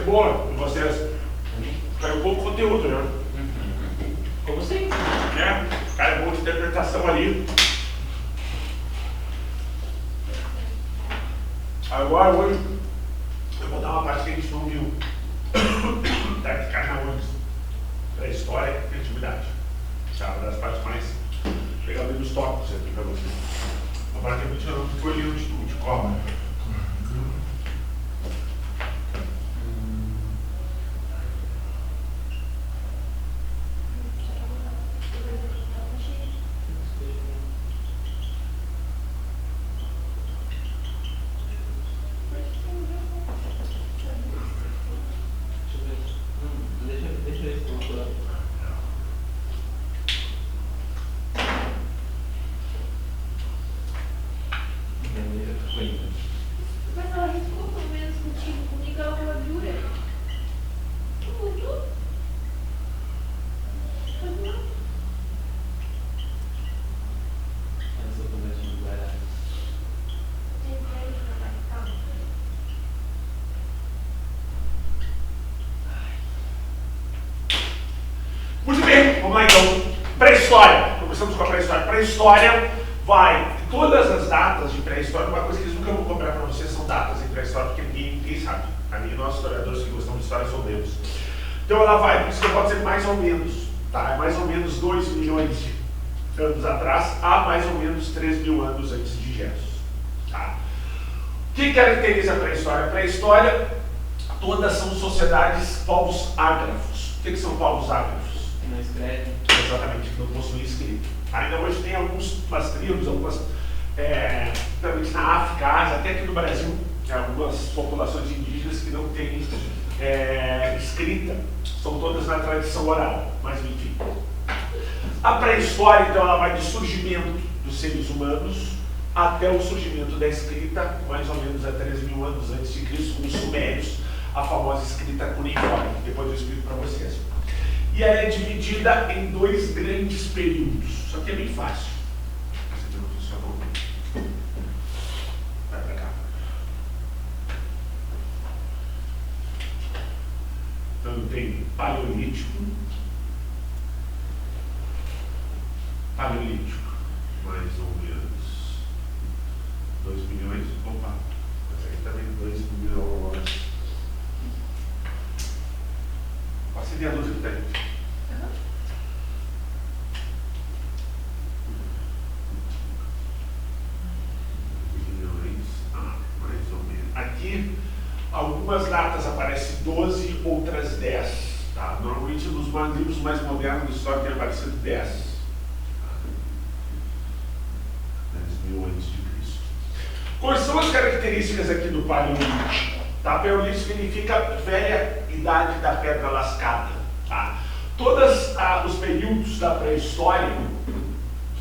boa de vocês. Caiu pouco conteúdo, né? Como sempre. Cara, é bom de interpretação ali. Agora, hoje, eu vou dar uma parte que a gente não viu. Tá, de Carnaúbas. Da história e antiguidade. Tá, uma das partes mais legais dos tópicos aqui pra vocês. Uma parte muito legal, que foi ali de cobra. Mas ela riscou pelo menos contigo, comigo ela foi dura. Tudo. Muito bem, vamos lá então. Pré-história. Começamos com a pré-história. Pré-história vai. Todas as datas de pré-história, uma coisa que eles nunca vão cobrar para vocês são datas em pré-história, porque ninguém sabe. A mim, nós historiadores que gostamos de história soubemos. Então ela vai, por isso que pode ser mais ou menos, tá? É mais ou menos 2 milhões de anos atrás, a mais ou menos 3 mil anos antes de Jesus. Tá? O que caracteriza a pré-história? A pré-história, todas são sociedades, povos ágrafos. O que são povos ágrafos? Que não escreve. Exatamente, que não possuem escrito. Ainda hoje tem algumas tribos, algumas, principalmente na África, Ásia, até aqui no Brasil, algumas populações indígenas que não têm escrita, são todas na tradição oral, mas enfim. A pré-história, então, ela vai do surgimento dos seres humanos até o surgimento da escrita, mais ou menos a 3 mil anos antes de Cristo, com os sumérios, a famosa escrita cuneiforme, depois eu explico para vocês. E ela é dividida em 2 grandes períodos. Isso aqui é bem fácil. Esse aqui não funcionou. Vai para cá. Então tem Paleolítico. Paleolítico, mais ou menos 2 milhões. Opa, mas aqui também 2 milhões. Faça ideia do que tem. Mais ou menos. Aqui, algumas datas aparecem 12, outras 10. Tá? Normalmente, nos livros mais modernos da história tem aparecido 10. 10 mil antes de Cristo. Quais são as características aqui do Paleolítico? Tá? Paleolítico significa velha idade da pedra lascada. Tá? Todos os períodos da pré-história,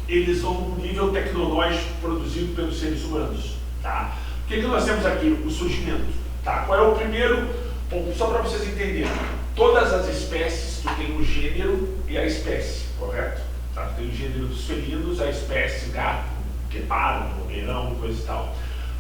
eles vão no nível tecnológico produzido pelos seres humanos. Tá? O que nós temos aqui? O surgimento. Tá? Qual é o primeiro? Bom, só para vocês entenderem, todas as espécies, tu tem o gênero e a espécie, correto? Tá? Tu tem o gênero dos felinos, a espécie gato, guepardo, verão, coisa e tal.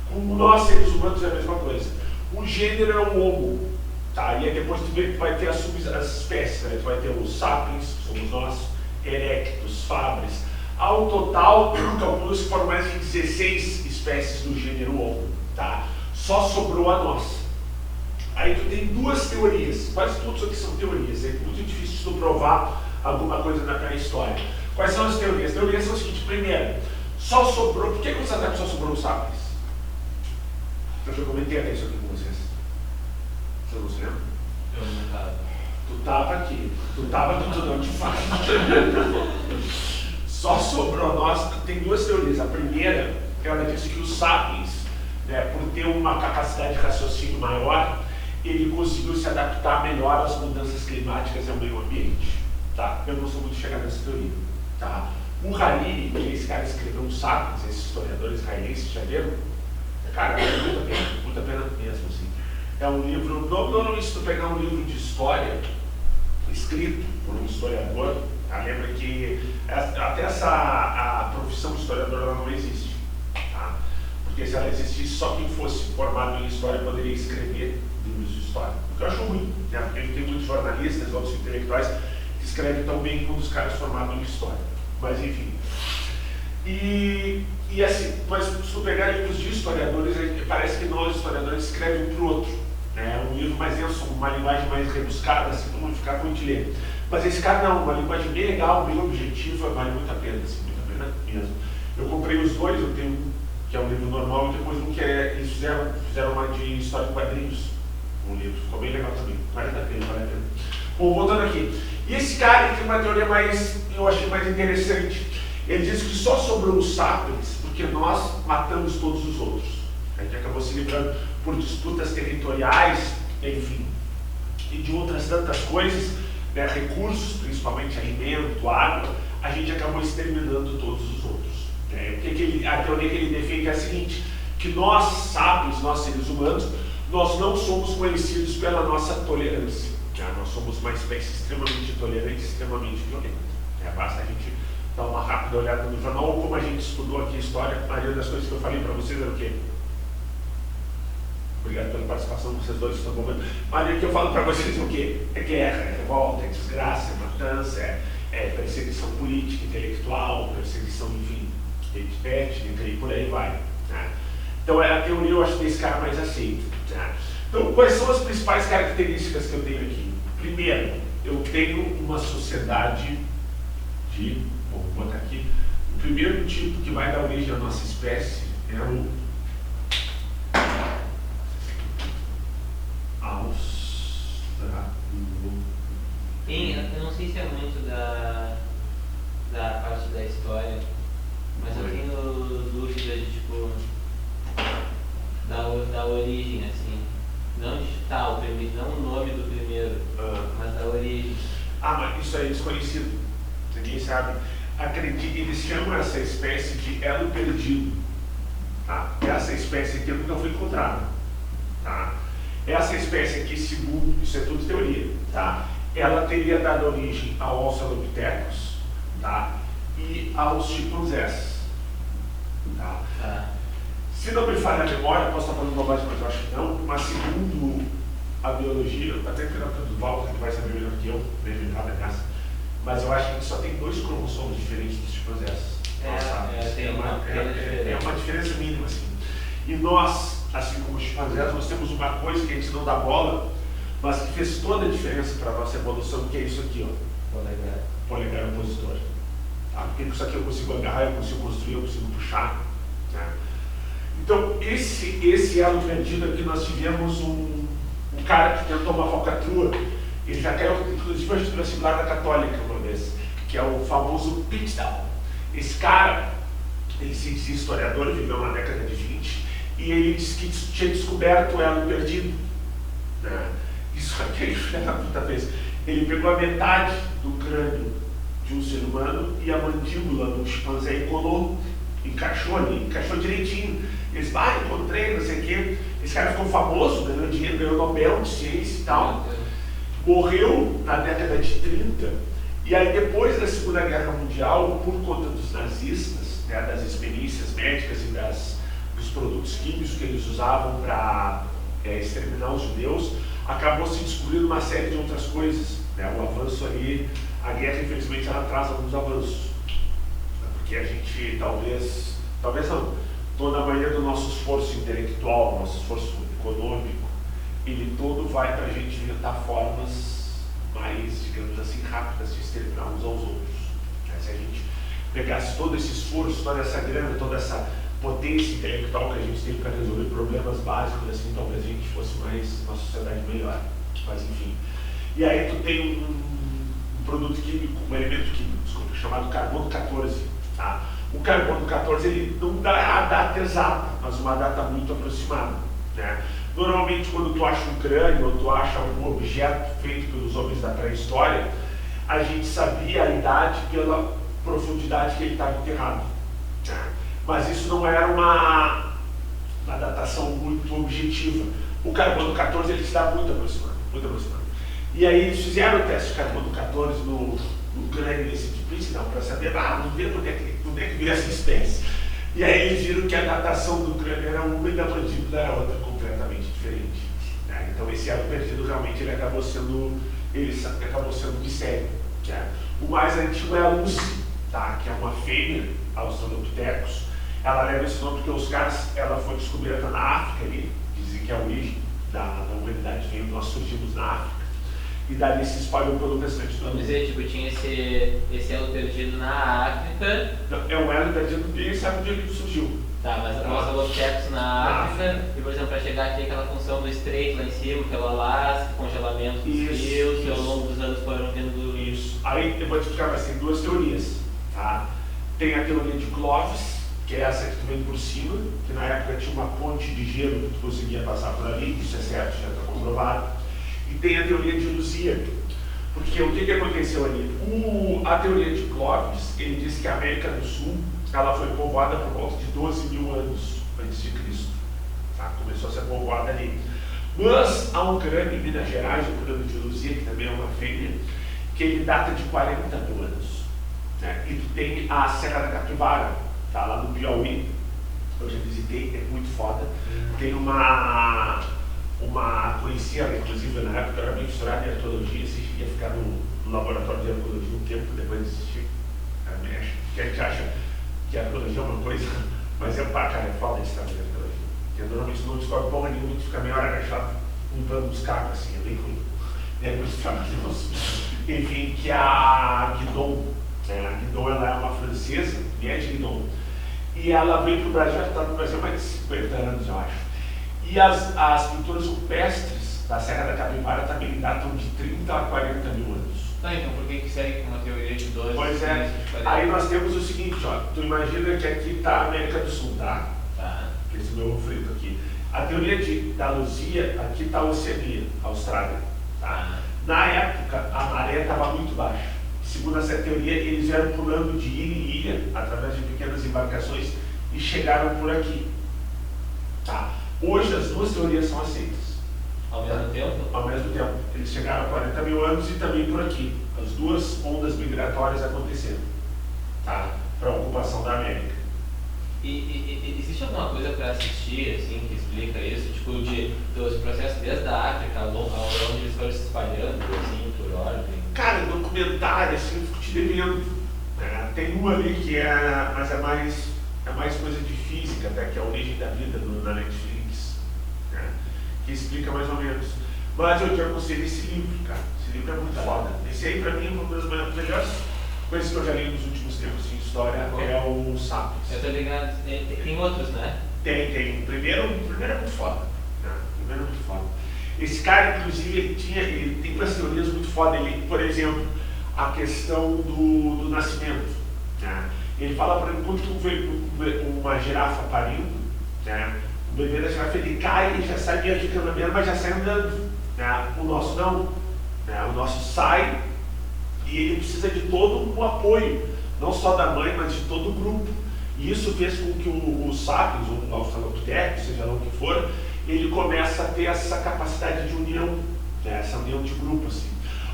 Com nós, seres humanos, é a mesma coisa. O gênero é o homo, tá? E aí depois tu vai ter as espécies, né? Tu vai ter os sapiens, que somos nós, erectus, fabres. Ao total, calcula-se que foram mais de 16 espécies do gênero homo, tá? Só sobrou a nossa. Aí tu tem 2 teorias, quase tudo isso aqui são teorias, é muito difícil de tu provar alguma coisa na pré-história. Quais são as teorias? As teorias são o seguinte: primeiro, só sobrou, por que você sabe que só sobrou os sapiens? Eu já comentei até isso aqui com vocês. Você não se lembra? Eu não estava. Tu estava aqui. Tu estava no tudão de fato. Só sobrou nós. Tem 2 teorias. A primeira, ela disse que os sapiens, né, por ter uma capacidade de raciocínio maior, ele conseguiu se adaptar melhor às mudanças climáticas e ao meio ambiente. Tá? Eu não sou muito chegado nessa teoria. Tá? O Hariri, que esse cara escreveu um Sapiens, esses historiadores israelenses, já leram? Cara, vale muito a pena mesmo, assim. É um livro, normalmente se tu pegar um livro de história, escrito por um historiador, tá? Lembra que até a profissão de historiador ela não existe, tá? Porque se ela existisse, só quem fosse formado em história poderia escrever livros de história. O que eu acho ruim, jornalistas, outros intelectuais que escrevem tão bem quanto os caras formados em história. Mas enfim. E assim, mas se tu pegar livros de historiadores, parece que nós, historiadores, escrevem um para o outro. É um livro mais denso, uma linguagem mais rebuscada, assim, para não ficar muito ler. Mas esse cara não, uma linguagem bem legal, bem objetiva, vale muito a pena, assim, muito a pena mesmo. Eu comprei os dois, eu tenho um que é um livro normal e depois um que eles fizeram uma de história em quadrinhos, um livro, ficou bem legal também, vale a pena, vale a pena. Bom, voltando aqui, e esse cara tem uma teoria mais, eu achei mais interessante. Ele diz que só sobrou os sapiens porque nós matamos todos os outros. A gente acabou se livrando por disputas territoriais, enfim, e de outras tantas coisas, né, recursos, principalmente alimento, água, a gente acabou exterminando todos os outros. A teoria que ele defende é a seguinte, que nós, sapiens, nós seres humanos, nós não somos conhecidos pela nossa tolerância. Nós somos uma espécie extremamente tolerante, extremamente violenta. Basta a gente dar uma rápida olhada no jornal, ou como a gente estudou aqui a história, a maioria das coisas que eu falei para vocês era o quê? Obrigado pela participação, vocês dois estão bom. A maioria que eu falo para vocês é o quê? É guerra, é revolta, é desgraça, é matança, é perseguição política, intelectual, perseguição, enfim, étnica e por aí vai. Né? Então a teoria eu acho desse cara mais aceita. Né? Então, quais são as principais características que eu tenho aqui? Primeiro, eu tenho uma sociedade de, vou botar aqui, o primeiro tipo que vai dar origem à nossa espécie é o Eu não sei se é muito da parte da história, mas eu tenho dúvida de, tipo, da origem, assim. Não de chutar o primeiro, não o nome do primeiro, mas da origem. Mas isso aí é desconhecido. Ninguém sabe. Acredite, eles chamam essa espécie de elo perdido. Tá? Essa espécie aqui nunca foi encontrada. Tá? Essa espécie aqui, segundo, isso é tudo teoria, tá? Ela teria dado origem ao Australopithecus, tá? E aos chimpanzés. Tá? Se não me falha a memória, posso estar falando bobagem, mas eu acho que não, mas segundo a biologia, até que o Walter que vai saber melhor que eu, bem lembrado, aliás, mas eu acho que só tem 2 cromossomos diferentes dos chimpanzés. É uma diferença mínima, assim. E nós, assim como os chimpanzés, nós temos uma coisa que a gente não dá bola, mas que fez toda a diferença para a nossa evolução, que é isso aqui, ó. Polegar opositor. Tá? Porque isso aqui eu consigo agarrar, eu consigo construir, eu consigo puxar. Né? Então, esse elo perdido aqui, nós tivemos um cara que tentou uma falcatrua, ele já caiu, inclusive, no vestibular da Católica uma vez, que é o famoso Pittsdown. Esse cara, ele se dizia historiador, viveu na década de 20, e ele disse que tinha descoberto o elo perdido. Né? Isso aqui é filha da puta vez. Ele pegou a metade do crânio de um ser humano e a mandíbula do chimpanzé e colou, encaixou ali, encaixou direitinho. Eles, encontrei, não sei o quê. Esse cara ficou famoso, ganhou dinheiro, ganhou Nobel de Ciência e tal. Morreu na década de 30. E aí, depois da Segunda Guerra Mundial, por conta dos nazistas, né, das experiências médicas e dos produtos químicos que eles usavam para exterminar os judeus, acabou se descobrindo uma série de outras coisas. Né? O avanço ali, a guerra, infelizmente, ela traz alguns avanços. Porque a gente, talvez não, toda a maioria do nosso esforço intelectual, nosso esforço econômico, ele todo vai para a gente inventar formas mais, digamos assim, rápidas de exterminar uns aos outros. Se a gente pegasse todo esse esforço, toda essa grana, toda essa potência intelectual que a gente tem para resolver problemas básicos, assim, talvez a gente fosse uma sociedade melhor. Mas enfim. E aí tu tem um produto químico, um elemento químico, desculpa, chamado carbono 14. Tá? O carbono 14 ele não dá a data exata, mas uma data muito aproximada. Né? Normalmente, quando tu acha um crânio ou tu acha algum objeto feito pelos homens da pré-história, a gente sabia a idade pela profundidade que ele estava enterrado. Né? Mas isso não era uma datação muito objetiva. O carbono 14 ele está muito aproximado, muito aproximado. E aí eles fizeram o teste de carbono 14 no crânio desse tipo, não, para saber, vamos ver onde é que veio essa espécie. E aí eles viram que a datação do crânio era uma e da mandíbula era outra, completamente diferente. Né? Então esse elo perdido realmente ele acabou sendo um mistério. O mais antigo é a Lucy, tá? Que é uma fêmea Australopithecus. Ela leva esse nome porque ela foi descoberta na África ali, dizem que a origem da humanidade veio, nós surgimos na África. E dali se espalhou pelo restante do mundo. Vamos dizer, tipo, tinha esse elo perdido na África. É um elo perdido, ninguém sabe onde ele surgiu. Tá, mas o Australopithecus na África, e por exemplo, para chegar aqui aquela função do estreito lá em cima, pela lasca, congelamento dos rios, que ao longo dos anos foram vindo. Isso. Aí eu vou te explicar, mas tem duas teorias, tá? Tem a teoria de Clovis, que é essa que tu vem por cima, que na época tinha uma ponte de gelo que tu conseguia passar por ali, isso é certo, já está comprovado. E tem a teoria de Luzia, porque o que aconteceu ali? A teoria de Clovis, ele diz que a América do Sul ela foi povoada por volta de 12 mil anos antes de Cristo. Tá? Começou a ser povoada ali. Mas há um crânio em Minas Gerais, o crânio de Luzia, que também é uma fêmea, que ele data de 40 mil anos. Né? E tu tem a Serra da Capivara, tá? Lá no Piauí, eu já visitei, é muito foda. Tem conhecia ela, inclusive na época era bem misturada em arqueologia, assim, ia ficar no laboratório de arqueologia um tempo, depois desistir. Que a gente acha que a arqueologia é uma coisa, mas cara, é foda esse trabalho de arqueologia. Porque normalmente não descobre porra nenhuma, tu fica meia hora agachado limpando os cacos, assim, é bem ruim. É muito trabalhoso. Enfim, que a Guidon, a Guidon ela é uma francesa, Liette Guidon, e ela veio para o Brasil, ela está no Brasil há mais de 50 anos, eu acho. E as pinturas rupestres da Serra da Capivara também datam de 30 a 40 mil anos. Tá, então por que segue com uma teoria de 12? Pois é, aí nós temos o seguinte, ó, tu imagina que aqui está a América do Sul, tá? Tá. Esse meu frito aqui. A teoria da Luzia, aqui está a Oceania, a Austrália, tá? Na época, a maré estava muito baixa. Segundo essa teoria, eles vieram pulando de ilha em ilha, através de pequenas embarcações, e chegaram por aqui, tá? Hoje as duas teorias são aceitas. Ao mesmo tempo? Ao mesmo tempo. Eles chegaram a 40 mil anos e também por aqui. As duas ondas migratórias aconteceram, tá? Para a ocupação da América. E existe alguma coisa para assistir, assim, que explica isso? Tipo, dos processos desde a África, ao longo onde eles foram se espalhando, assim, por ordem? Cara, documentário, assim, eu fico te devendo. Tem um ali que mas é mais coisa de física, até, que é a origem da vida na Netflix, né? Que explica mais ou menos. Mas eu te aconselho esse livro, cara. Esse livro é muito foda. Esse aí, pra mim, é uma das melhores coisas que eu já li nos últimos tempos em história, é o Sapiens. Eu tô ligado. Tem outros, né? Tem. O primeiro é muito foda. Né? O primeiro é muito foda. Esse cara, inclusive, ele tem umas teorias muito foda. Ele, por exemplo, a questão do nascimento. Né? Ele fala, por exemplo, quando tu vê uma girafa parindo, né? O bebê da girafa ele cai e já sai meio de caminhando, mas já sai andando. Né? O nosso não. Né? O nosso sai e ele precisa de todo o apoio, não só da mãe, mas de todo o grupo. E isso fez com que o Sapiens, ou o Australopithecus, seja lá o que for, ele começa a ter essa capacidade de união, né? Essa união de grupo, assim.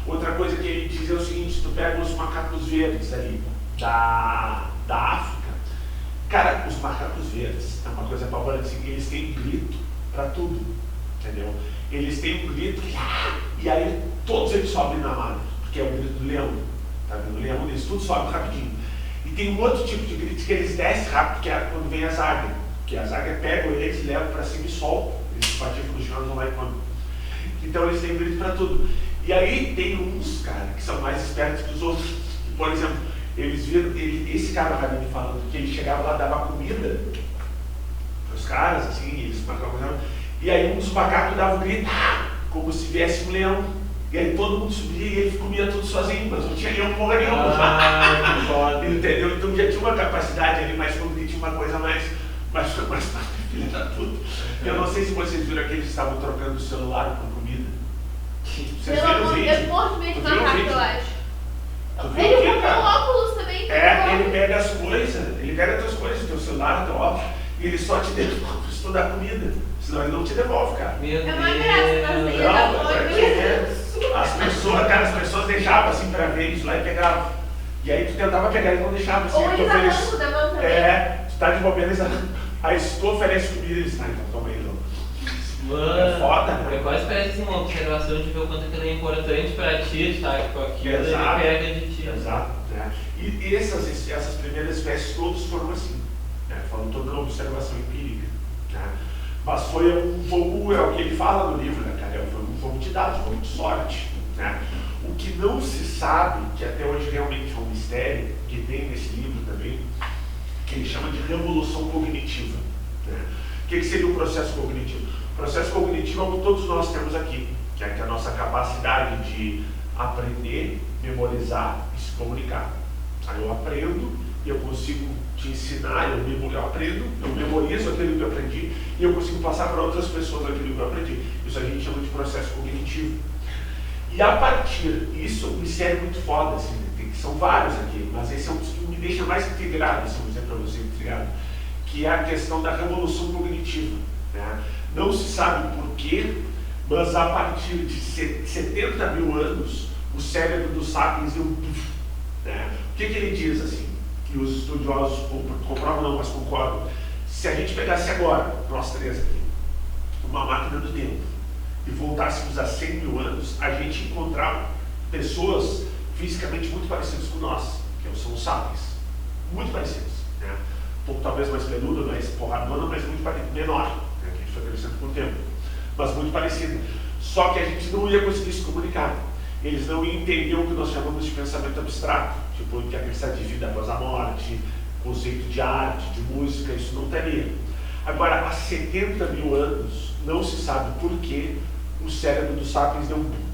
Outra coisa que ele diz é o seguinte: tu pega os macacos verdes ali da África, cara, os macacos verdes é uma coisa apavorante, assim, eles têm grito para tudo, entendeu? Eles têm um grito e aí todos eles sobem na mata, porque é o grito do leão, tá vendo? O leão, eles tudo sobem rapidinho. E tem um outro tipo de grito que eles descem rápido, que é quando vem as águias, porque as águias pegam eles, levam para cima e soltam, eles patifam no chão e não vai quando. Então eles têm grito para tudo. E aí tem uns, cara, que são mais espertos que os outros. Por exemplo, eles viram, esse cara vai me falando que ele chegava lá, dava comida para os caras, assim, eles marcavam, e aí um dos macacos dava um grito, como se viesse um leão. E aí todo mundo subia e ele comia tudo sozinho, mas não tinha leão porra nenhuma. Entendeu? Então já tinha uma capacidade ali, mas quando tinha uma coisa mais filha da puta. Eu não sei se vocês viram que eles estavam trocando o celular por comida. Vocês viram o vídeo? Eu morro de medo de macaco, eu acho. Tu viu Ele o vídeo, comprou cara? óculos também. Ele pega as coisas, ele pega as tuas coisas, teu celular, teu óculos, e ele só te devolve se tu dá comida. Senão ele não te devolve, cara. Meu É uma graça, mas ele dá fome. As pessoas deixavam assim pra ver isso lá e pegavam. E aí tu tentava pegar e não deixava assim. Ou eles arrancam da mão também. Tu tá de bobeira, eles arrancam. Aí se tu oferece comida, eles então toma aí, não. É foda, né? Quase parece assim, uma observação de ver o quanto aquilo é importante pra ti, sabe? Tipo, aquilo ele pega de ti. Exato. Né? E essas primeiras espécies todas foram assim, né? Foram toda uma observação empírica. Né? Mas foi um fogo, é o que ele fala no livro, né, cara? Foi um fogo de dados, um fogo de sorte. Né? O que não se sabe, que até hoje realmente é um mistério, que tem nesse livro também, que ele chama de revolução cognitiva. Né? O que seria o processo cognitivo? O processo cognitivo é o que todos nós temos aqui, que é a nossa capacidade de aprender, memorizar e se comunicar. Aí eu aprendo e eu consigo te ensinar, eu aprendo, eu memorizo aquilo que eu aprendi e eu consigo passar para outras pessoas aquilo que eu aprendi. Isso a gente chama de processo cognitivo. E a partir disso, um mistério muito foda, assim, são vários aqui, mas esse é um dos que me deixa mais integrado, se eu dizer para você, integrado, que é a questão da revolução cognitiva. Né? Não se sabe porquê, mas a partir de 70 mil anos, o cérebro dos sapiens deu um puff. Né? O que ele diz assim? Que os estudiosos comprovam não, mas concordam. Se a gente pegasse agora, nós três aqui, uma máquina do tempo, e voltássemos a 100 mil anos, a gente encontrava pessoas fisicamente muito parecidas com nós, que são os sapiens. Muito parecidos. Né? Um pouco talvez mais peludo, mais porradona, mas muito parecido, menor. Né? Que a gente foi crescendo com o tempo. Mas muito parecido. Só que a gente não ia conseguir se comunicar. Eles não iam entender o que nós chamamos de pensamento abstrato, tipo, que acreditar de vida após a morte, conceito de arte, de música, isso não teria. Agora, há 70 mil anos, não se sabe por que o cérebro dos sapiens deu um boom.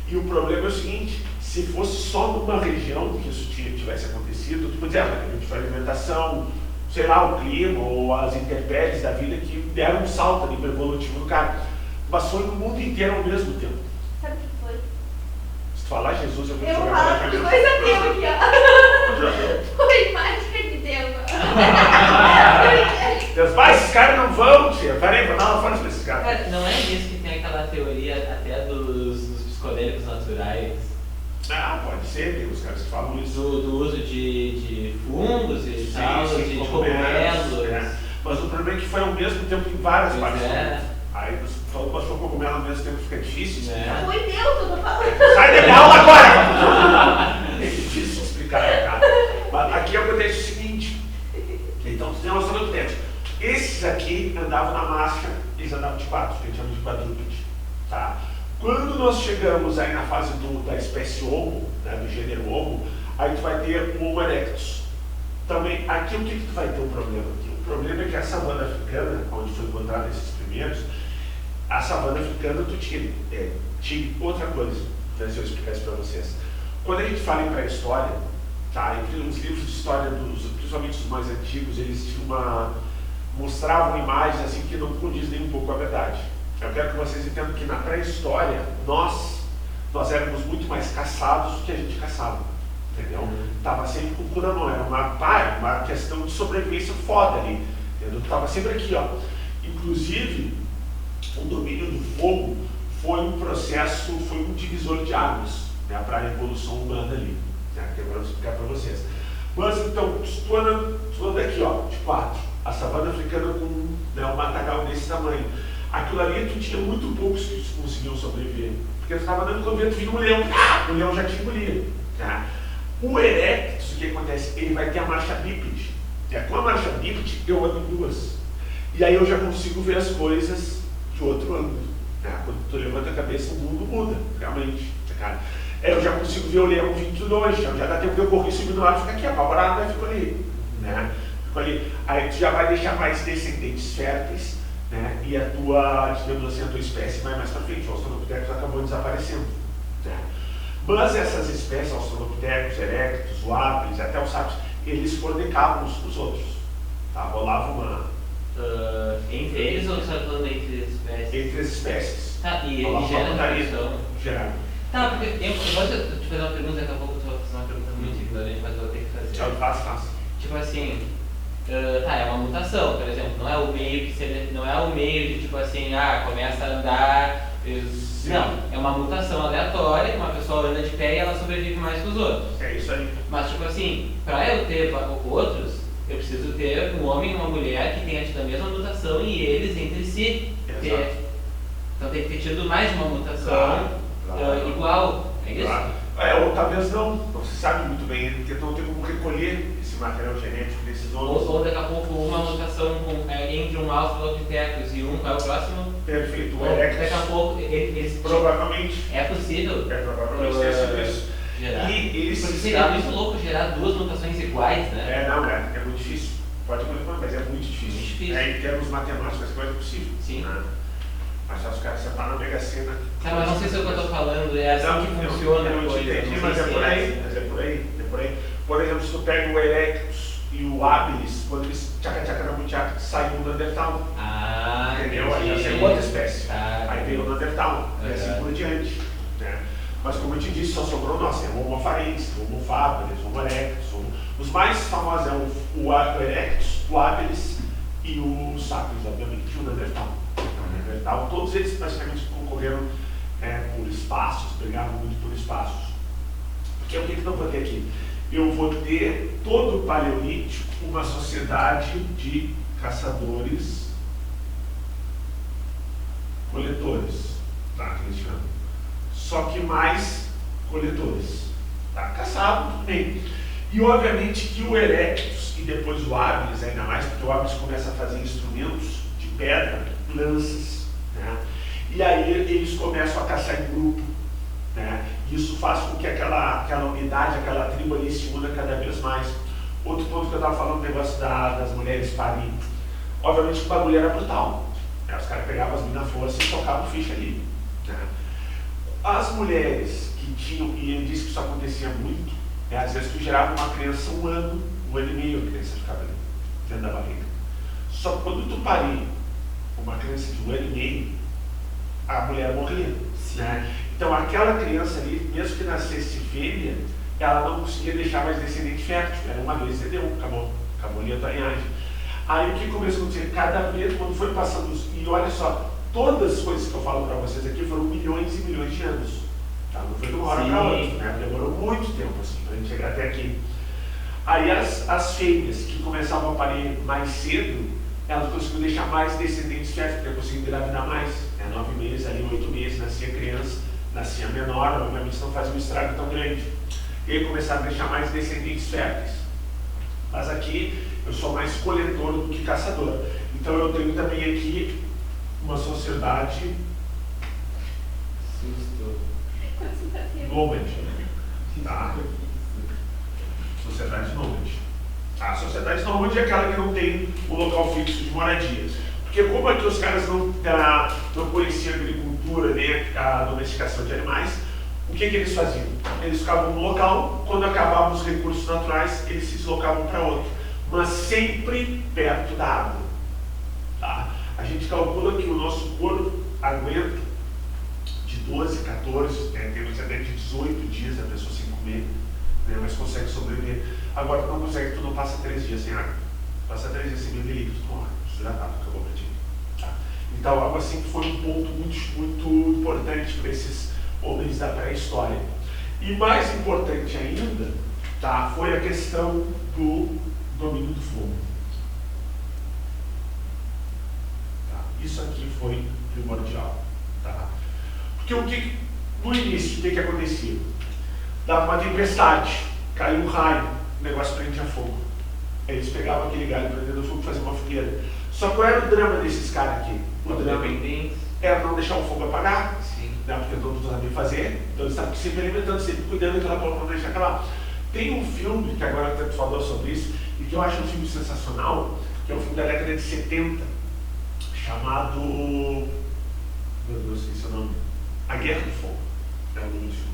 E o problema é o seguinte, se fosse só numa região que isso tivesse acontecido, por exemplo, a alimentação, sei lá, o clima ou as intempéries da vida que deram um salto ali evolutivo no cara. Mas foi no mundo inteiro ao mesmo tempo. Sabe o que foi? Se tu falar Jesus, eu vou te Eu vou jogar falar na de cabeça. coisa teu aqui, ó. Foi mágica de Deus. Deus, vai, esses caras não vão, tia. Peraí, vou dar uma força pra esses caras. Cara, não é isso que tem aquela teoria até dos psicodélicos naturais? Ah, pode ser, tem os caras que falam isso. Do uso de fungos e tal, de cogumelos. É. Mas o problema é que foi ao mesmo tempo em várias partes do É. mundo. Aí você falou que passou cogumelo ao mesmo tempo, fica difícil explicar. Foi Deus, eu tô falando. Sai da minha aula agora! É difícil explicar, cara. Mas aqui acontece o seguinte. Então, tem uma australopithecus. Esses aqui andavam na máscara, eles andavam de quatro, que a gente chama de quadrúpede. Tá? Quando nós chegamos aí na fase da espécie Homo, né, do gênero Homo, aí tu vai ter o Homo erectus. Também, aqui o que tu vai ter um problema aqui? O problema é que a savana africana, onde foi encontrado esses primeiros, a savana africana tu tinha outra coisa, né, se eu explicar isso para vocês. Quando a gente fala em pré-história, tá, os livros de história, principalmente os mais antigos, eles mostravam imagens assim que não condizem nem um pouco com a verdade. Eu quero que vocês entendam que na pré-história, nós éramos muito mais caçados do que a gente caçava, entendeu? Tava sempre com cura não, era uma questão de sobrevivência foda ali, entendeu? Tava sempre aqui, ó. Inclusive, o domínio do fogo foi um processo, foi um divisor de águas, né, para a evolução humana ali, né, que agora eu vou explicar para vocês. Mas então, tu anda aqui, ó, de quatro, a savana africana com um matagal desse tamanho. Aquilo ali tu tinha muito poucos que conseguiam sobreviver, porque tu estava andando quando vinha um leão, o leão já te engolia. Tá? O erectus, o que acontece? Ele vai ter a marcha bípede. Com a marcha bípede, eu ando em duas. E aí eu já consigo ver as coisas de outro ângulo. Né? Quando tu levanta a cabeça, o mundo muda, realmente. Cara. Eu já consigo ver o leão vindo de longe, já dá tempo de eu correr subindo no ar e ficar aqui, apavorado, né? Fico ali. Né? Fico ali. Aí tu já vai deixar mais descendentes férteis, né? E a tua, digamos assim, a tua espécie vai mais para frente. O Australopithecus acabou desaparecendo. Né? Mas essas espécies, Australopithecus, Erectus, o Habilis, até os Sapiens, eles fornicavam uns com os outros. Tá? Rolava uma... entre eles ou só falando entre as espécies? Entre as espécies. Tá, e gera reprodução? Gera. Tá, porque eu posso te fazer uma pergunta, daqui a pouco tu vai fazer uma pergunta muito ignorante, mas eu vou ter que fazer. Tchau, fácil. Tipo assim, é uma mutação, por exemplo, não é o meio não é o meio de tipo assim, começa a andar, não, é uma mutação aleatória, uma pessoa anda de pé e ela sobrevive mais que os outros. É isso aí. Mas tipo assim, pra eu ter outros, eu preciso ter um homem e uma mulher que tenha tido a mesma mutação e eles entre si ter Então tem que ter tido mais de uma mutação Claro. igual, é isso? Claro. Ou talvez não se sabe muito bem, porque não tem como recolher esse material genético desses homens. Ou daqui a pouco uma mutação entre um Australopithecus e qual é o próximo? Perfeito, o Ou daqui Erectus. a pouco eles Provavelmente. é possível Provavelmente tenha sido isso. gerar. E eles Porque seria muito louco gerar duas mutações iguais, né? É muito difícil. Pode acontecer, mas é muito difícil. Muito difícil. Em termos matemáticos, essa coisa é possível. Sim. Né? Mas só os caras separam na Mega Sena. Mas não sei se é o que eu estou falando, é assim que funciona eu a não coisa. entendi, não sei mas é se por aí. Mas é por aí. É por aí. Por exemplo, se tu pega o Erectus e o Habilis, quando eles tchaca-tchaca na butiaca, sai um Neandertal. Ah, Entendeu? Aí já entendi. saiu outra espécie. Tá. Aí veio o Neandertal. E assim por diante. Né? Mas como eu te disse, só sobrou nós. É o Homo farensis, o Homo faber, o Homo erectus. Os mais famosos é o Erectus, o Habilis e o Sapiens, obviamente, e o Neandertal. Neandertal, todos eles praticamente concorreram por espaços, brigavam muito por espaços. Porque o que eu vou ter aqui? Eu vou ter todo o Paleolítico uma sociedade de caçadores, coletores, tá? Que eles chamam. Só que mais coletores. Tá? Caçado, tudo bem. E obviamente que o Erectus e depois o Habilis, ainda mais, porque o Habilis começa a fazer instrumentos de pedra, lanças, né? E aí eles começam a caçar em grupo, né? Isso faz com que aquela unidade, aquela tribo ali se una cada vez mais. Outro ponto que eu estava falando, o negócio das mulheres parirem. Obviamente que o bagulho era brutal, né? Os caras pegavam as minas na força e tocavam ficha ali, né? As mulheres que tinham, e ele disse que isso acontecia muito, às vezes tu gerava uma criança um ano e meio, a criança ficava ali, dentro da barriga. Só que quando tu paria uma criança de 1 ano e meio, a mulher morria, né? Então aquela criança ali, mesmo que nascesse fêmea, ela não conseguia deixar mais descendente fértil. Era uma vez e deu, acabou ali a tainhagem. Aí o que começou a acontecer? Cada vez, quando foi passando os... E olha só, todas as coisas que eu falo para vocês aqui foram milhões e milhões de anos. Tá? Não foi de uma hora para outra, né? Demorou muito tempo assim, para a gente chegar até aqui. Aí as fêmeas que começavam a parir mais cedo, elas conseguiam deixar mais descendentes férteis, porque conseguiam engravidar mais. 9 meses, ali 8 meses, nascia criança, nascia menor, obviamente não fazia um estrago tão grande. E aí começaram a deixar mais descendentes férteis. Mas aqui eu sou mais coletor do que caçador. Então eu tenho também aqui uma sociedade nômade. Tá? Sociedade nômade. A sociedade nômade é aquela que não tem o local fixo de moradia. Porque como aqui os caras não conheciam a agricultura nem a domesticação de animais, o que eles faziam? Eles ficavam no local, quando acabavam os recursos naturais, eles se deslocavam para outro, mas sempre perto da água. Tá? A gente calcula que o nosso corpo aguenta de 12, 14, temos até de 18 dias a pessoa sem comer, né, mas consegue sobreviver. Agora tu não consegue, tu não passa 3 dias sem água. Passa 3 dias sem beber líquido com água, desidratado, acabou pra ti. Tá? Então a água sempre foi um ponto muito importante para esses homens da pré-história. E mais importante ainda, tá, foi a questão do domínio do fogo. Tá? Isso aqui foi primordial. Tá? Porque no início, o que acontecia? Dava uma tempestade, caiu um raio, o negócio prendia fogo. Aí eles pegavam aquele galho prendendo fogo e faziam uma fogueira. Só qual era o drama desses caras aqui? O drama era não deixar o fogo apagar, né, porque todo mundo sabia fazer, então eles estavam sempre alimentando, sempre cuidando daquela bola para não deixar acabar. Tem um filme, que agora tu falou sobre isso, e que eu acho um filme sensacional, que é um filme da década de 70, chamado... Meu Deus, esqueci o nome. A Guerra do Fogo. É o nome do filme.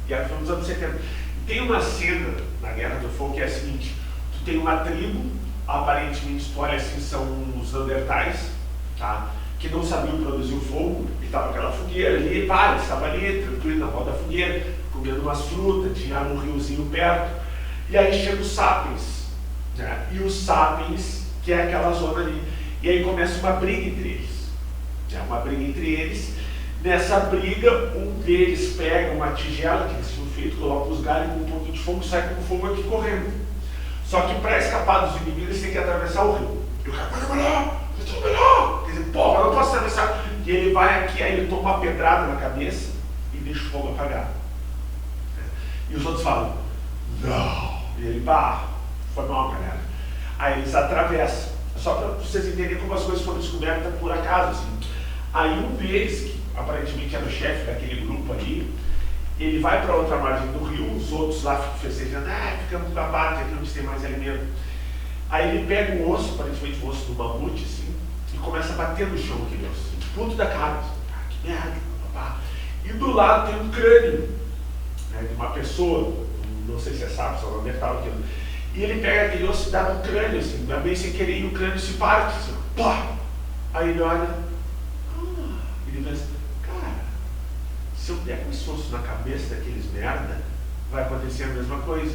Guerra do Fogo dos anos 70. E tem uma cena na Guerra do Fogo que é a seguinte: tu tem uma tribo, aparentemente, tu olha assim, são os Neandertais, tá? Que não sabiam produzir o fogo, e estava aquela fogueira ali, eles estavam ali, tranquilo, na volta da fogueira, comendo umas frutas, tinha um riozinho perto, e aí chega os Sapiens, né? E os Sapiens, que é aquela zona ali, e aí começa uma briga entre eles, né? Uma briga entre eles. Nessa briga, um deles pega uma tigela que eles tinham feito, coloca os galhos com um ponto de fogo e sai com o fogo aqui correndo. Só que para escapar dos inimigos, eles têm que atravessar o rio. E o cara, vai melhor! Quer dizer, porra, eu não posso atravessar. E ele vai aqui, aí ele toma uma pedrada na cabeça e deixa o fogo apagar. E os outros falam, não. E ele, foi mal, galera. Aí eles atravessam. Só para vocês entenderem como as coisas foram descobertas por acaso, assim. Aí um deles, que aparentemente era o chefe daquele grupo ali, ele vai para outra margem do rio, os outros lá ficam festejando, ficamos babados, aqui onde tem mais alimento. Aí ele pega um osso, aparentemente um osso do mamute, assim, e começa a bater no chão aquele osso, assim, puto da cara, assim, que merda, papá. E do lado tem um crânio, né, de uma pessoa, não sei se é sábio, só não deve estar aquilo. E ele pega aquele osso e dá no crânio, assim, bem sem querer, e o crânio se parte, assim, pá! Aí ele olha, ele pensa, cara, se eu der com esse osso na cabeça daqueles merda, vai acontecer a mesma coisa.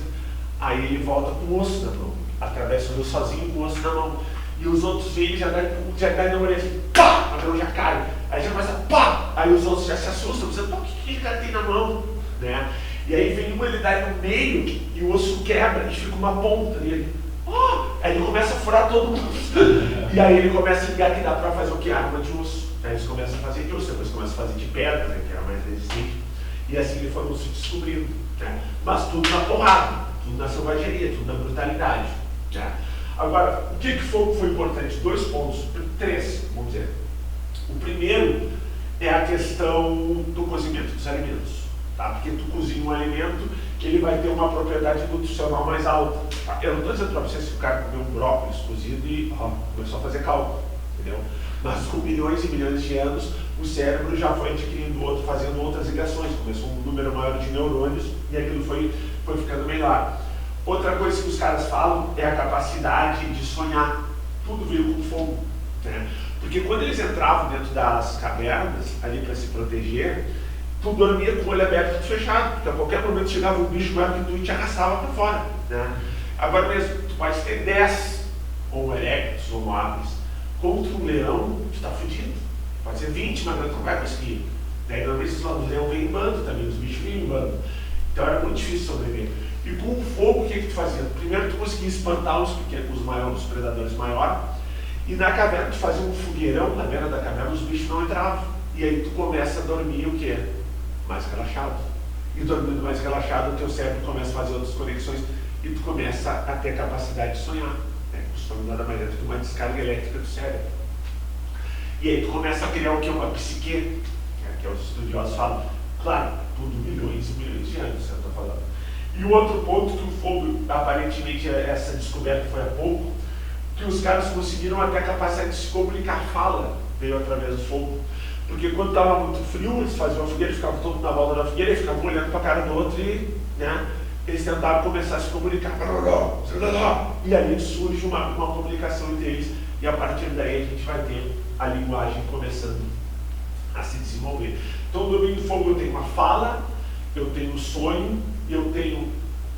Aí ele volta com o osso na mão, atravessa o rio sozinho com o osso na mão. E os outros veem, já dá na orelha assim, pá! A mão já cai. Aí já começa, pá! Aí os outros já se assustam, pensando, o que ele tem na mão? Né? E aí vem uma, ele dá no meio e o osso quebra e fica uma ponta nele. Aí ele começa a furar todo mundo. E aí ele começa a ligar que dá pra fazer o que? Arma de osso. Aí eles começam a fazer de osso, depois começam a fazer de pedra, né, que era mais resistente. E assim eles foram se descobrindo. Né? Mas tudo na porrada, tudo na selvageria, tudo na brutalidade. Né? Agora, o que foi importante? 2 pontos, 3, vamos dizer. O primeiro é a questão do cozimento dos alimentos. Tá? Porque tu cozinha um alimento que ele vai ter uma propriedade nutricional mais alta. Tá? Eu não estou dizendo para vocês que o cara comeu um brócolis cozido e começou a fazer cálculo, entendeu? Mas com milhões e milhões de anos, o cérebro já foi adquirindo fazendo outras ligações, começou um número maior de neurônios e aquilo foi ficando melhor. Outra coisa que os caras falam é a capacidade de sonhar. Tudo veio com fogo. Né? Porque quando eles entravam dentro das cavernas, ali para se proteger, tu dormia com o olho aberto e fechado, porque a qualquer momento chegava um bicho maior que tu e te arrastava para fora. Né? Agora mesmo, tu pode ter 10 Homo erectus, Homo habilis, contra um leão, tu está fudido. Pode ser 20, mas não vai conseguir. Daí normalmente os leões vêm em bando também, os bichos vêm em bando. Então era muito difícil sobreviver. E com o fogo, o que tu fazia? Primeiro tu conseguia espantar os predadores maiores, e na caverna tu fazia um fogueirão na beira da caverna, os bichos não entravam. E aí tu começa a dormir o quê? Mais relaxado. E dormindo mais relaxado, o teu cérebro começa a fazer outras conexões e tu começa a ter capacidade de sonhar. Né? O sonho nada mais é do que uma descarga elétrica do cérebro. E aí tu começa a criar o que? Uma psique, que os estudiosos falam. Claro, tudo milhões e milhões de anos, eu estou falando. E o outro ponto que o fogo, aparentemente essa descoberta foi há pouco, que os caras conseguiram até a capacidade de se comunicar, fala, veio através do fogo. Porque quando estava muito frio, eles faziam a fogueira, ficavam todo mundo na volta da fogueira, e ficavam olhando para a cara do outro e, né, eles tentavam começar a se comunicar. E ali surge uma comunicação entre eles, e a partir daí a gente vai ter a linguagem começando a se desenvolver. Então, no domínio do fogo eu tenho uma fala, eu tenho um sonho, eu tenho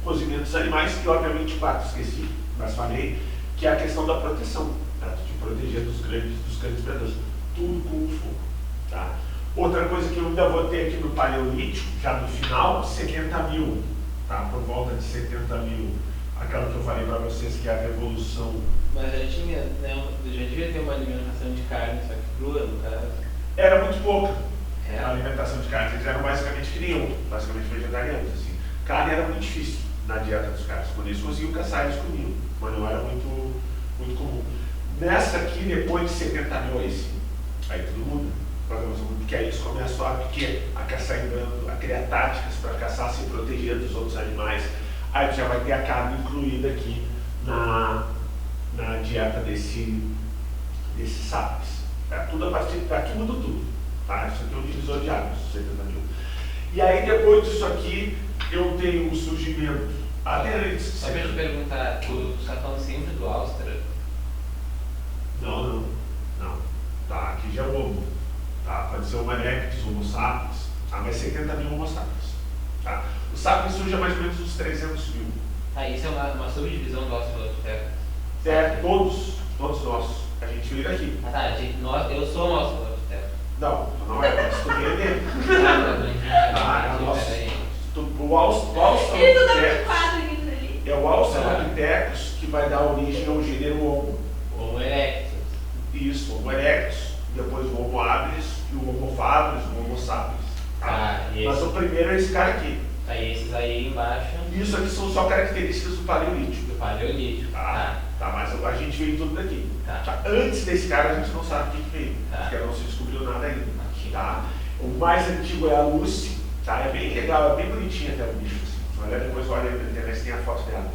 cozimento dos animais, que obviamente, esqueci, mas falei, que é a questão da proteção, tá? De proteger dos grandes predadores, tudo com o fogo. Tá? Outra coisa que eu ainda vou ter aqui no Paleolítico, já no final, 70 mil, tá? Por volta de 70 mil, aquela que eu falei para vocês que é a revolução. Mas já tinha, né, já devia ter uma alimentação de carne, só que crua, no caso. Era muito pouca a alimentação de carne, eles eram basicamente que nenhum, basicamente vegetarianos, assim. Carne era muito difícil na dieta dos caras, quando eles conseguiam caçar, eles comiam, mas não era muito, muito comum. Nessa aqui, depois de 70 mil, aí tudo muda. Porque aí eles começam a caçar em bando, a criar táticas para caçar, se proteger dos outros animais. Aí já vai ter a carne incluída aqui na dieta desses sapiens. Tudo a partir daqui muda tudo. Tá? Isso aqui é um divisor de águas, 70 mil. E aí depois disso aqui, eu tenho um surgimento. Só para te perguntar, tu está falando sempre do Austria? Não. Tá, aqui já é o Homo. Tá? Pode ser Homo erectus, Homo sapiens, mas 70 mil Homo sapiens. Tá? O sapiens surge a mais ou menos uns 300 mil. Isso é uma subdivisão do Australopithecus? Todos nossos. A gente veio daqui. Eu sou um Australopithecus. Não é, mas tu veio dele. O Australopithecus é o Australopithecus que vai dar origem ao gênero Homo. Homo erectus. Isso, Homo erectus, depois o Homo habilis primeiro é esse cara aqui. Aí esses aí embaixo Isso aqui são só características do Paleolítico. do Paleolítico. Tá, mas a gente veio tudo daqui. Tá. Antes desse cara a gente não sabe o que veio, Tá. porque não se descobriu nada ainda. Aqui. Tá? O mais antigo é a Lucy, tá? É bem legal, é bem bonitinha até o bicho. Assim. Olha, depois olha na internet, tem a foto dela.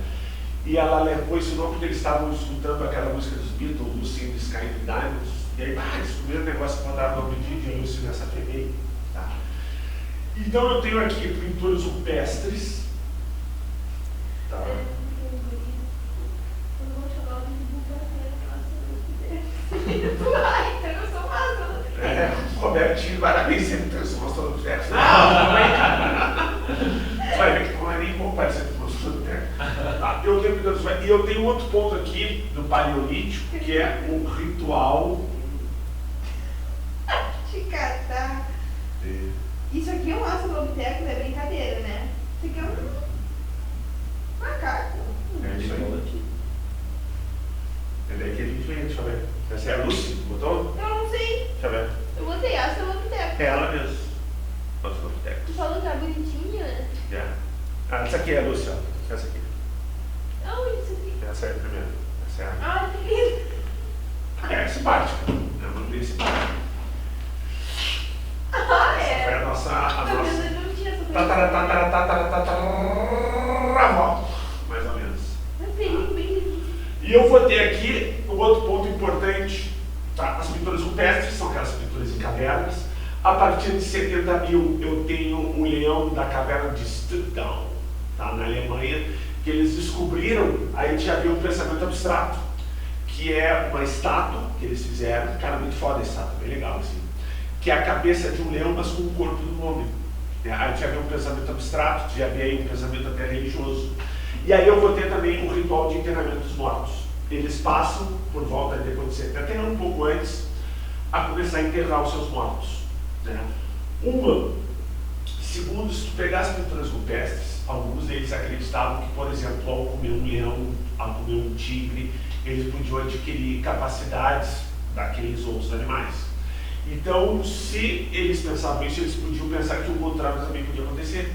E ela levou esse nome porque eles estavam escutando aquela música dos Beatles, Lucy in the Sky and the Diamonds. E aí, descobriram o negócio e mandaram o nome de Lucy nessa TV. Tá? Então eu tenho aqui pinturas rupestres. Tá? Eu vou chamar de bucateiro. Ai, então eu sou uma. É, Robertinho, parabéns, sempre transformou do texto. Não é, cara. Vai ver que não é nem bom parecer transformou do texto. Tá, eu tenho pinturas rupestres. E eu tenho outro ponto aqui do Paleolítico, que é o ritual. De catar. Isso aqui é um Australopithecus, é brincadeira, né? Isso aqui é um macaco. É isso aí. É daí que a gente vem, deixa eu ver. Essa é a Lucy, botou? Eu não sei. Deixa eu ver. Eu botei Australopithecus. É ela mesmo. Australopithecus. Tu falou que tá bonitinha? Yeah. Ah, essa aqui é a Lucy, ó. Essa aqui. Não, isso aqui. Essa é a primeira. Essa é a. Ah, que lindo. É simpática. Eu não vi simpática. Ah, Essa foi é. a nossa. Eu não tinha essa Tataravó, mais ou menos. Mas bem. E eu vou ter aqui um outro ponto importante. Tá? As pinturas rupestres são aquelas pinturas em cavernas. A partir de 70.000 eu tenho o leão da caverna de Stuttgart, tá? Na Alemanha, que eles descobriram, aí já havia um pensamento abstrato, que é uma estátua que eles fizeram, cara, muito foda a estátua, bem legal assim, que é a cabeça de um leão, mas com o corpo do homem. Aí já havia um pensamento abstrato, já havia aí um pensamento até religioso. E aí eu vou ter também o ritual de enterramento dos mortos. Eles passam, por volta de acontecer, até um pouco antes, a começar a enterrar os seus mortos. Né? Segundo, se tu pegar as pinturas rupestres, alguns deles acreditavam que, por exemplo, ao comer um leão, ao comer um tigre, eles podiam adquirir capacidades daqueles outros animais. Então, se eles pensavam isso, eles podiam pensar que o contrário também podia acontecer.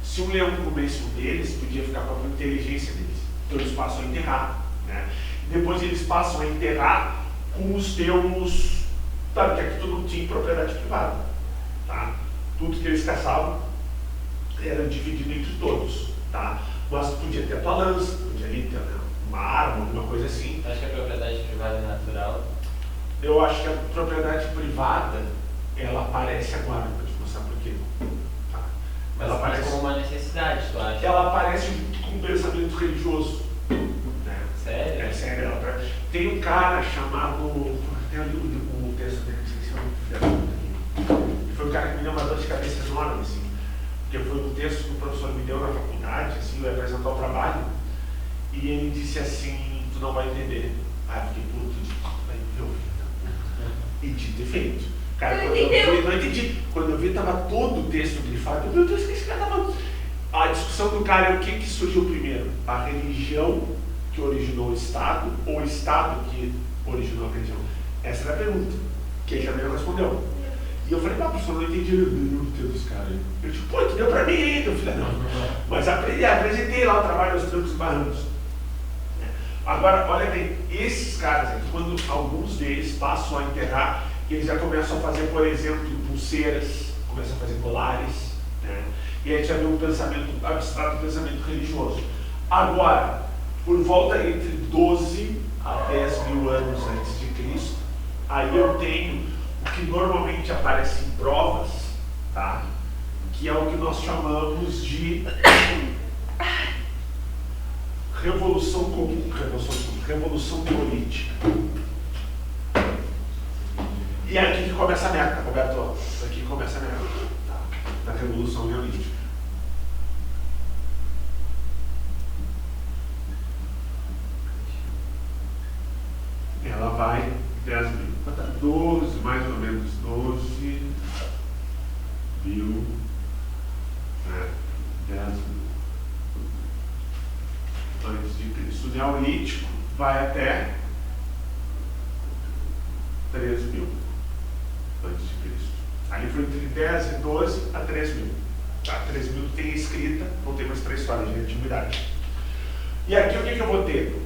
Se um leão comesse um deles, podia ficar com a inteligência deles. Então eles passam a enterrar. Né? Depois eles passam a enterrar com os teus... Sabe que aqui tu não tinha propriedade privada. Tá? Tudo que eles caçavam era dividido entre todos. Tá? Mas podia ter a tua lança, podia ali ter uma arma, alguma coisa assim. Acho que a propriedade privada é natural. Eu acho que a propriedade privada, ela aparece agora, vou te mostrar por quê. Tá? Mas Ela aparece aparece, como uma necessidade, tu acha? ela aparece junto com um pensamento religioso. Né? Sério? É sério. Tem um cara chamado. Tem ali o texto dele, esqueci o nome dele. Foi um cara que me deu uma dor de cabeça enorme, assim. Porque foi um texto que o professor me deu na faculdade, assim, eu ia apresentar o trabalho. E ele disse assim: tu não vai entender. Aí eu fiquei puto, vai ver o vídeo. E dito e feito. Cara, Não quando eu vi, entendeu. não entendi. Quando eu vi, estava todo o texto grifado. Meu Deus, o que esse cara estava. A discussão do cara é o que surgiu primeiro? A religião que originou o Estado ou o Estado que originou a religião? Essa era a pergunta, que ele também não respondeu. E eu falei, professor, não entendi o texto dos caras. Ele disse, pô, tu deu pra mim ainda, filha, não. Mas apresentei lá o trabalho dos trancos e barrancos. Agora, olha bem, esses caras aqui, quando alguns deles passam a enterrar, eles já começam a fazer, por exemplo, pulseiras, começam a fazer colares, né? E aí já vê um pensamento abstrato, um pensamento religioso. Agora, por volta entre 12 a 10 mil anos antes de Cristo, aí eu tenho o que normalmente aparece em provas, tá? Que é o que nós chamamos de revolução comum, revolução neolítica. E é aqui que começa a merda, Roberto. Aqui começa a merda, tá? Na revolução neolítica. Ela vai 10 mil, 12, mais ou menos 12 mil, 10 mil. Antes de Cristo. O Neolítico vai até 3 mil antes de Cristo. Ali foi entre 10 e 12 a 3 mil. Tá? 13.000 tem a escrita, vou ter mais 3 histórias de antiguidade. E aqui o que eu vou ter?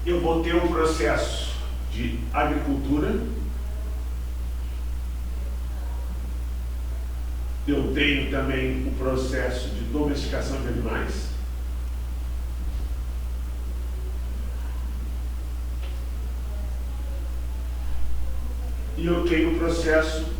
Eu vou ter um processo de agricultura, eu tenho também o processo de domesticação de animais, e eu tenho o processo